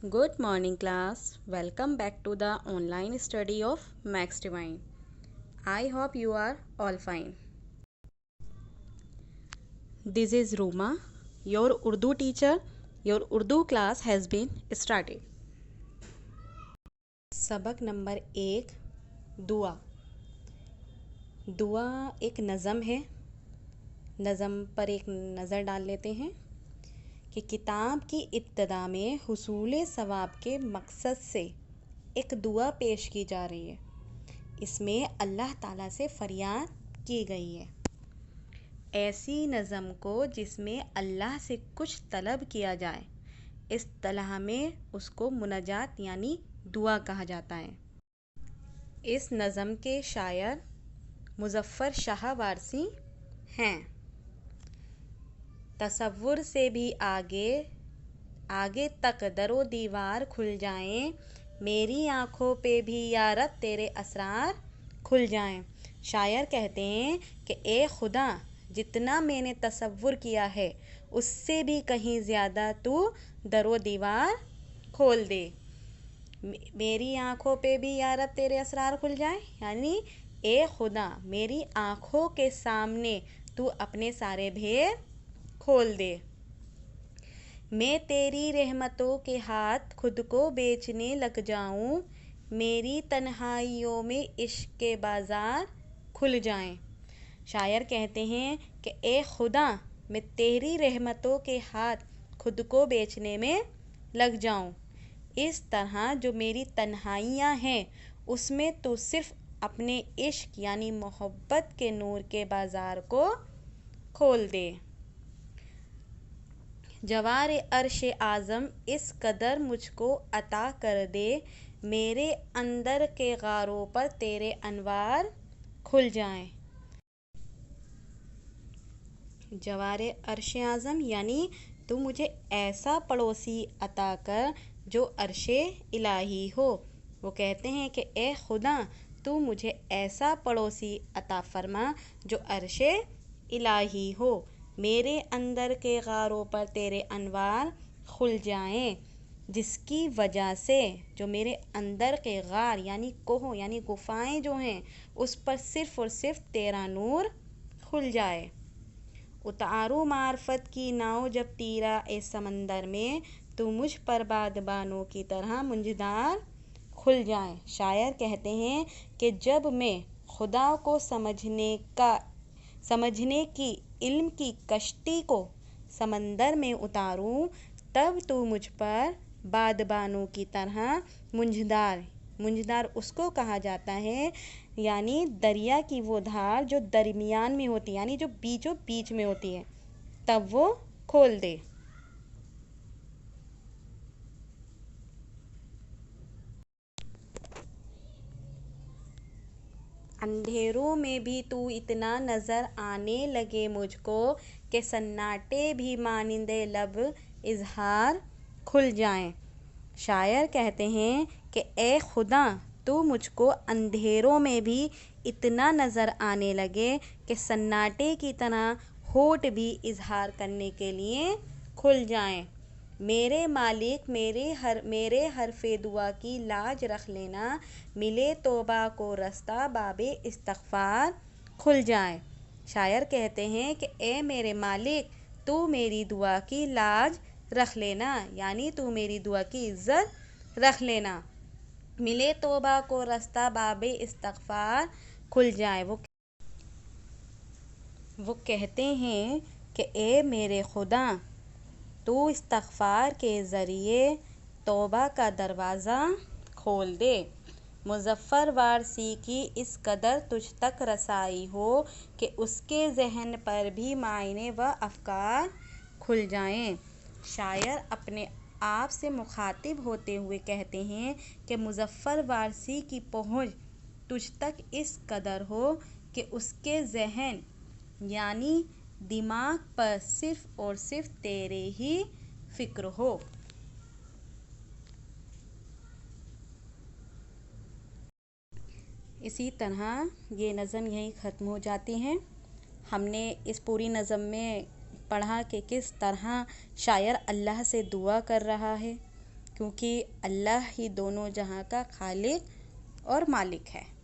Good morning, class. Welcome back to the online study of Max Divine. I hope you are all fine. This is Ruma, your Urdu teacher. Your Urdu class has been started. सबक number 1 दुआ। दुआ एक नज़म है। नज़म पर एक नज़र डाल लेते हैं कि किताब की इब्तिदा में हुसूल सवाब के मकसद से एक दुआ पेश की जा रही है। इसमें अल्लाह ताला से फरियाद की गई है। ऐसी नज़म को जिसमें अल्लाह से कुछ तलब किया जाए, इस तलह में उसको मुनाजात यानी दुआ कहा जाता है। इस नज़म के शायर मुज़फ़्फ़र शाह वारसी हैं। तसव्वुर से भी आगे आगे तक दरो दीवार खुल जाएं, मेरी आँखों पे भी या रब तेरे असरार खुल जाएं। शायर कहते हैं कि ए खुदा, जितना मैंने तसव्वुर किया है उससे भी कहीं ज़्यादा तू दरो दीवार खोल दे। मेरी आँखों पे भी या रब तेरे असरार खुल जाए, यानी ए खुदा, मेरी आँखों के सामने तू अपने सारे भेद खोल दे। मैं तेरी रहमतों के हाथ खुद को बेचने लग जाऊं, मेरी तन्हाइयों में इश्क के बाज़ार खुल जाएं। शायर कहते हैं कि ए खुदा, मैं तेरी रहमतों के हाथ खुद को बेचने में लग जाऊं। इस तरह जो मेरी तन्हाइयाँ हैं उसमें तो सिर्फ़ अपने इश्क यानी मोहब्बत के नूर के बाज़ार को खोल दे। जवार अर्श आज़म इस कदर मुझको अता कर दे, मेरे अंदर के गारों पर तेरे अनवार खुल जाएं। जवार अर्श आज़म यानी तू मुझे ऐसा पड़ोसी अता कर जो अर्श इलाही हो। वो कहते हैं कि ए खुदा, तू मुझे ऐसा पड़ोसी अता फरमा जो अर्श इलाही हो, मेरे अंदर के गारों पर तेरे अनवार खुल जाएं, जिसकी वजह से जो मेरे अंदर के गार यानी कोह यानी गुफाएं जो हैं उस पर सिर्फ़ और सिर्फ तेरा नूर खुल जाए। उतारू मार्फत की नाव जब तीरा ए समंदर में, तो मुझ पर बादबानों की तरह मुंजदार खुल जाए। शायर कहते हैं कि जब मैं खुदा को समझने की इल्म की कश्ती को समंदर में उतारूं, तब तो मुझ पर बादबानों की तरह मुंजदार उसको कहा जाता है, यानी दरिया की वो धार जो दरमियान में होती है, यानी जो बीचों बीच में होती है, तब वो खोल दे। अंधेरों में भी तू इतना नज़र आने लगे मुझको कि सन्नाटे भी मानिंदे लब इजहार खुल जाएं। शायर कहते हैं कि ए खुदा, तू मुझको अंधेरों में भी इतना नज़र आने लगे कि सन्नाटे की तरह होठ भी इजहार करने के लिए खुल जाएं। मेरे मालिक, मेरे हरफ़े दुआ की लाज रख लेना, मिले तौबा को रास्ता बाबे इस्तग़फ़ार खुल जाए। शायर कहते हैं कि ए मेरे मालिक, तू मेरी दुआ की लाज रख लेना, यानी तू मेरी दुआ की इज़्ज़त रख लेना, मिले तौबा को रास्ता बाबे इस्तग़फ़ार खुल जाए। वो कहते हैं कि ए मेरे खुदा, तू इस्तग़फ़ार के ज़रिए तौबा का दरवाज़ा खोल दे। मुज़फ़्फ़र वारसी की इस कदर तुझ तक रसाई हो कि उसके ज़हन पर भी मायने व अफ़कार खुल जाएं। शायर अपने आप से मुखातिब होते हुए कहते हैं कि मुज़फ़्फ़र वारसी की पहुँच तुझ तक इस कदर हो कि उसके ज़हन यानी दिमाग पर सिर्फ़ और सिर्फ तेरे ही फ़िक्र हो। इसी तरह ये नज़म यहीं ख़त्म हो जाती हैं। हमने इस पूरी नज़म में पढ़ा कि किस तरह शायर अल्लाह से दुआ कर रहा है कि کیونکہ اللہ ہی دونوں جہاں کا خالق اور مالک ہے۔